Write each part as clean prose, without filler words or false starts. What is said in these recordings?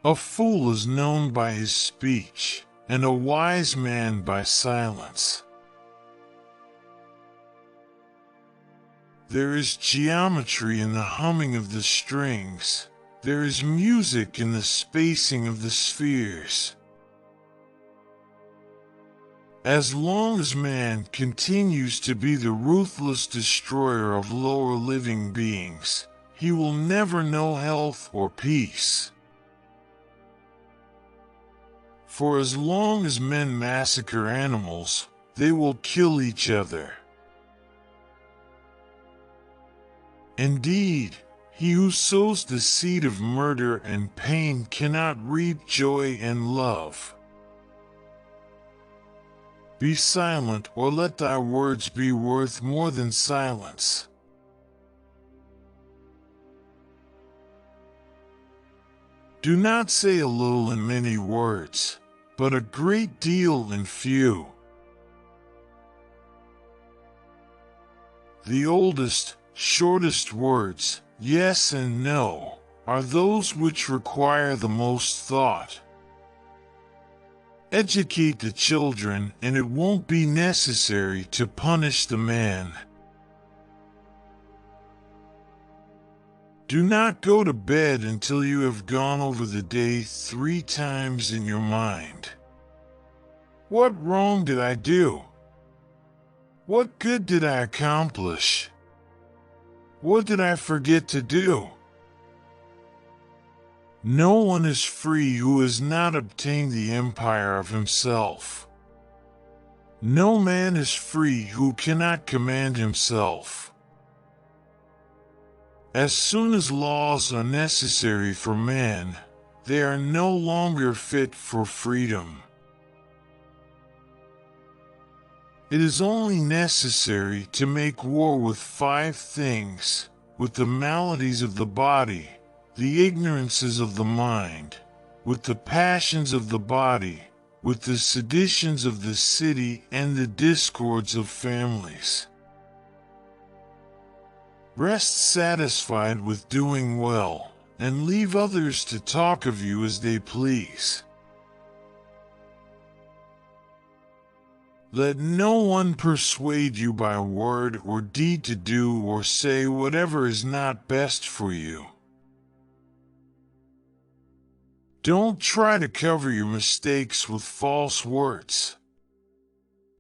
A fool is known by his speech, and a wise man by silence. There is geometry in the humming of the strings. There is music in the spacing of the spheres. As long as man continues to be the ruthless destroyer of lower living beings, he will never know health or peace. For as long as men massacre animals, they will kill each other. Indeed, he who sows the seed of murder and pain cannot reap joy and love. Be silent, or let thy words be worth more than silence. Do not say a little in many words, but a great deal in few. The oldest, shortest words, yes and no, are those which require the most thought. Educate the children, and it won't be necessary to punish the man. Do not go to bed until you have gone over the day 3 times in your mind. What wrong did I do? What good did I accomplish? What did I forget to do? No one is free who has not obtained the empire of himself. No man is free who cannot command himself. As soon as laws are necessary for man, they are no longer fit for freedom. It is only necessary to make war with 5 things, with the maladies of the body, the ignorances of the mind, with the passions of the body, with the seditions of the city and the discords of families. Rest satisfied with doing well, and leave others to talk of you as they please. Let no one persuade you by word or deed to do or say whatever is not best for you. Don't try to cover your mistakes with false words.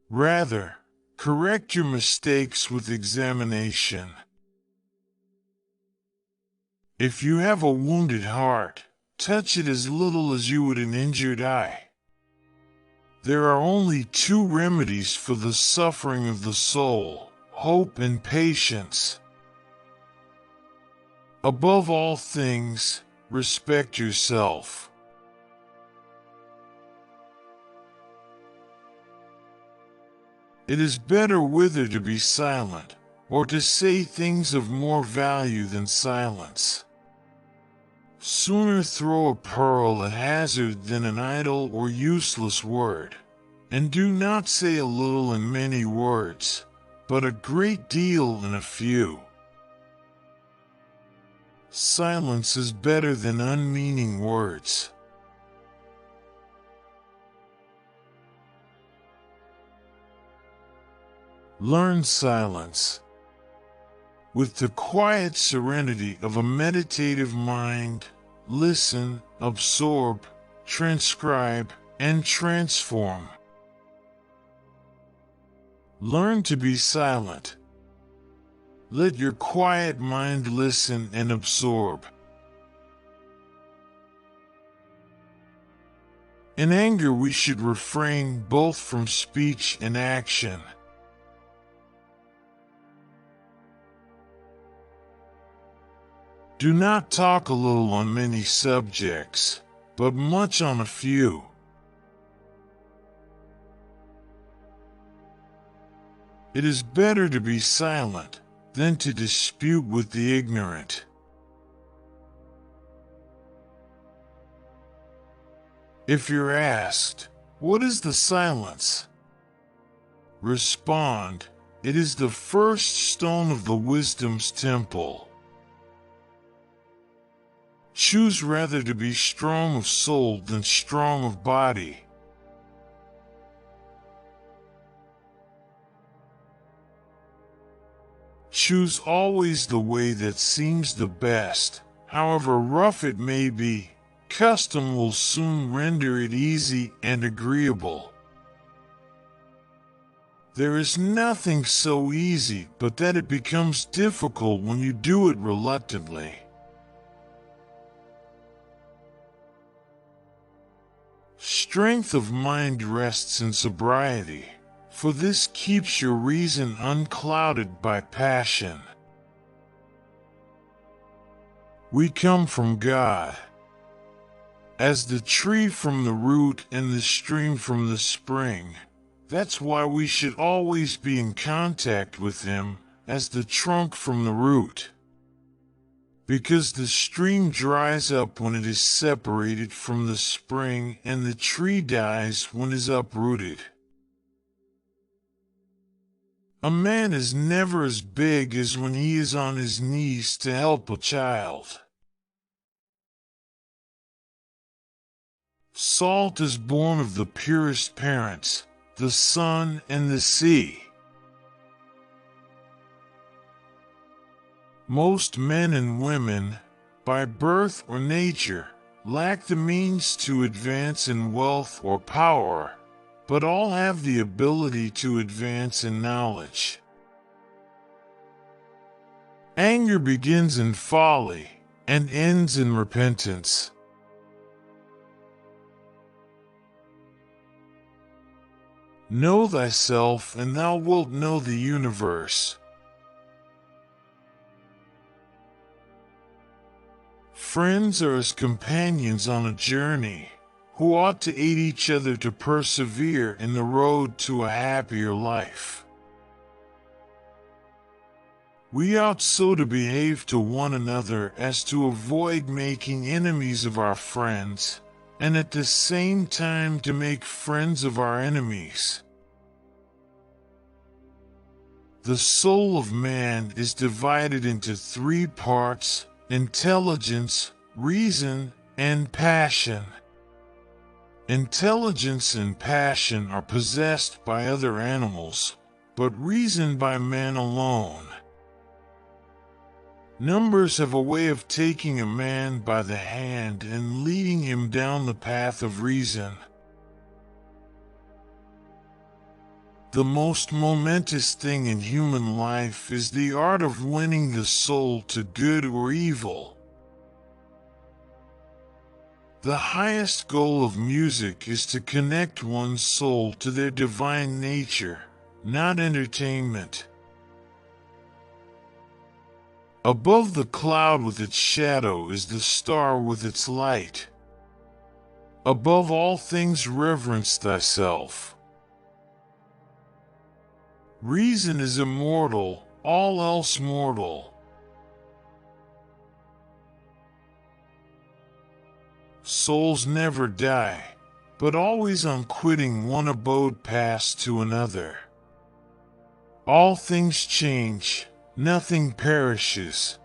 Rather, correct your mistakes with examination. If you have a wounded heart, touch it as little as you would an injured eye. There are only 2 remedies for the suffering of the soul, hope and patience. Above all things, respect yourself. It is better wither to be silent, or to say things of more value than silence. Sooner throw a pearl at hazard than an idle or useless word, and do not say a little in many words, but a great deal in a few. Silence is better than unmeaning words. Learn silence. With the quiet serenity of a meditative mind, listen, absorb, transcribe, and transform. Learn to be silent. Let your quiet mind listen and absorb. In anger we should refrain both from speech and action. Do not talk a little on many subjects, but much on a few. It is better to be silent than to dispute with the ignorant. If you're asked, "What is the silence?" respond, "It is the first stone of the wisdom's temple." Choose rather to be strong of soul than strong of body. Choose always the way that seems the best, however rough it may be. Custom will soon render it easy and agreeable. There is nothing so easy but that it becomes difficult when you do it reluctantly. Strength of mind rests in sobriety, for this keeps your reason unclouded by passion. We come from God, as the tree from the root and the stream from the spring. That's why we should always be in contact with Him, as the trunk from the root. Because the stream dries up when it is separated from the spring, and the tree dies when it is uprooted. A man is never as big as when he is on his knees to help a child. Salt is born of the purest parents, the sun and the sea. Most men and women, by birth or nature, lack the means to advance in wealth or power, but all have the ability to advance in knowledge. Anger begins in folly and ends in repentance. Know thyself, and thou wilt know the universe. Friends are as companions on a journey, who ought to aid each other to persevere in the road to a happier life. We ought so to behave to one another as to avoid making enemies of our friends, and at the same time to make friends of our enemies. The soul of man is divided into three parts: intelligence, reason, and passion. Intelligence and passion are possessed by other animals, but reason by man alone. Numbers have a way of taking a man by the hand and leading him down the path of reason. The most momentous thing in human life is the art of winning the soul to good or evil. The highest goal of music is to connect one's soul to their divine nature, not entertainment. Above the cloud with its shadow is the star with its light. Above all things reverence thyself. Reason is immortal, all else mortal. Souls never die, but always on quitting one abode pass to another. All things change, nothing perishes,